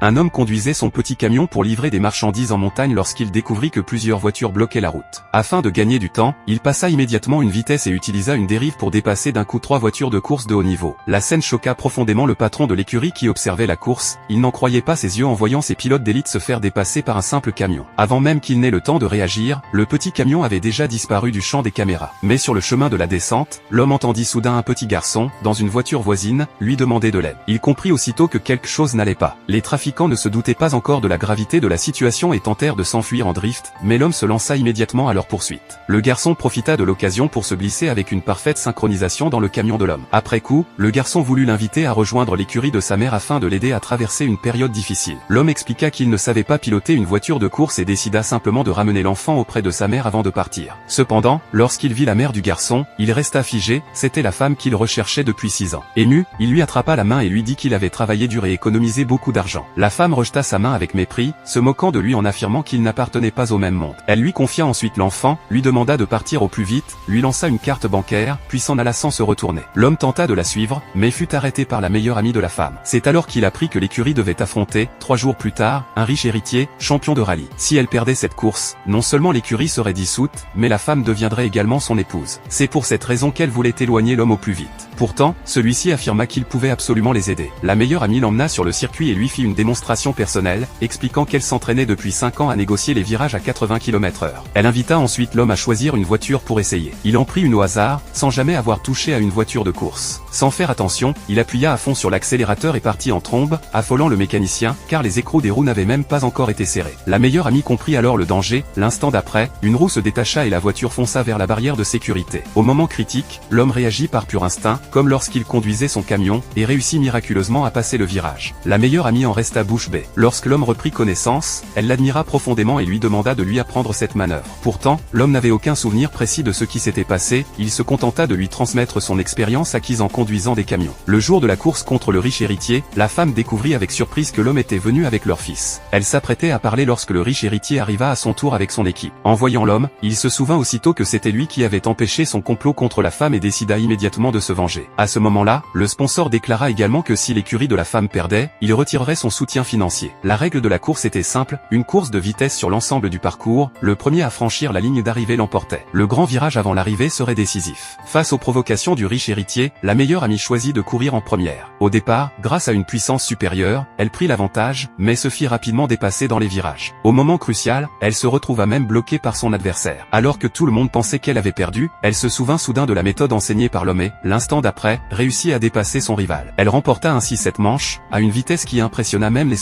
un homme conduisait son petit camion pour livrer des marchandises en montagne lorsqu'il découvrit que plusieurs voitures bloquaient la route. Afin de gagner du temps, il passa immédiatement une vitesse et utilisa une dérive pour dépasser d'un coup 3 voitures de course de haut niveau. La scène choqua profondément le patron de l'écurie qui observait la course, il n'en croyait pas ses yeux en voyant ses pilotes d'élite se faire dépasser par un simple camion. Avant même qu'il n'ait le temps de réagir, le petit camion avait déjà disparu du champ des caméras. Mais sur le chemin de la descente, l'homme entendit soudain un petit garçon, dans une voiture voisine, lui demander de l'aide. Il comprit aussitôt que quelque chose n'allait pas. Les trafiquants ne se doutaient pas encore de la gravité de la situation et tentèrent de s'enfuir en drift, mais l'homme se lança immédiatement à leur poursuite. Le garçon profita de l'occasion pour se glisser avec une parfaite synchronisation dans le camion de l'homme. Après coup, le garçon voulut l'inviter à rejoindre l'écurie de sa mère afin de l'aider à traverser une période difficile. L'homme expliqua qu'il ne savait pas piloter une voiture de course et décida simplement de ramener l'enfant auprès de sa mère avant de partir. Cependant, lorsqu'il vit la mère du garçon, il resta figé, c'était la femme qu'il recherchait depuis 6 ans. Ému, il lui attrapa la main et lui dit qu'il avait travaillé dur et économisé beaucoup d'argent. La femme rejeta sa main avec mépris, se moquant de lui en affirmant qu'il n'appartenait pas au même monde. Elle lui confia ensuite l'enfant, lui demanda de partir au plus vite, lui lança une carte bancaire, puis s'en alla sans se retourner. L'homme tenta de la suivre, mais fut arrêté par la meilleure amie de la femme. C'est alors qu'il apprit que l'écurie devait affronter, 3 jours plus tard, un riche héritier, champion de rallye. Si elle perdait cette course, non seulement l'écurie serait dissoute, mais la femme deviendrait également son épouse. C'est pour cette raison qu'elle voulait éloigner l'homme au plus vite. Pourtant, celui-ci affirma qu'il pouvait absolument les aider. La meilleure amie l'emmena sur le circuit et lui fit une démonstration personnelle, expliquant qu'elle s'entraînait depuis 5 ans à négocier les virages à 80 km/h. Elle invita ensuite l'homme à choisir une voiture pour essayer. Il en prit une au hasard, sans jamais avoir touché à une voiture de course. Sans faire attention, il appuya à fond sur l'accélérateur et partit en trombe, affolant le mécanicien, car les écrous des roues n'avaient même pas encore été serrés. La meilleure amie comprit alors le danger, l'instant d'après, une roue se détacha et la voiture fonça vers la barrière de sécurité. Au moment critique, l'homme réagit par pur instinct, comme lorsqu'il conduisait son camion, et réussit miraculeusement à passer le virage. La meilleure amie en resta bouche bée. Lorsque l'homme reprit connaissance, elle l'admira profondément et lui demanda de lui apprendre cette manœuvre. Pourtant, l'homme n'avait aucun souvenir précis de ce qui s'était passé, il se contenta de lui transmettre son expérience acquise en conduisant des camions. Le jour de la course contre le riche héritier, la femme découvrit avec surprise que l'homme était venu avec leur fils. Elle s'apprêtait à parler lorsque le riche héritier arriva à son tour avec son équipe. En voyant l'homme, il se souvint aussitôt que c'était lui qui avait empêché son complot contre la femme et décida immédiatement de se venger. À ce moment-là, le sponsor déclara également que si l'écurie de la femme perdait, il retirerait son soutien financier. La règle de la course était simple, une course de vitesse sur l'ensemble du parcours, le premier à franchir la ligne d'arrivée l'emportait. Le grand virage avant l'arrivée serait décisif. Face aux provocations du riche héritier, la meilleure amie choisit de courir en première. Au départ, grâce à une puissance supérieure, elle prit l'avantage, mais se fit rapidement dépasser dans les virages. Au moment crucial, elle se retrouva même bloquée par son adversaire. Alors que tout le monde pensait qu'elle avait perdu, elle se souvint soudain de la méthode enseignée par l'homme et, l'instant d'après, réussit à dépasser son rival. Elle remporta ainsi cette manche, à une vitesse qui impressionna même les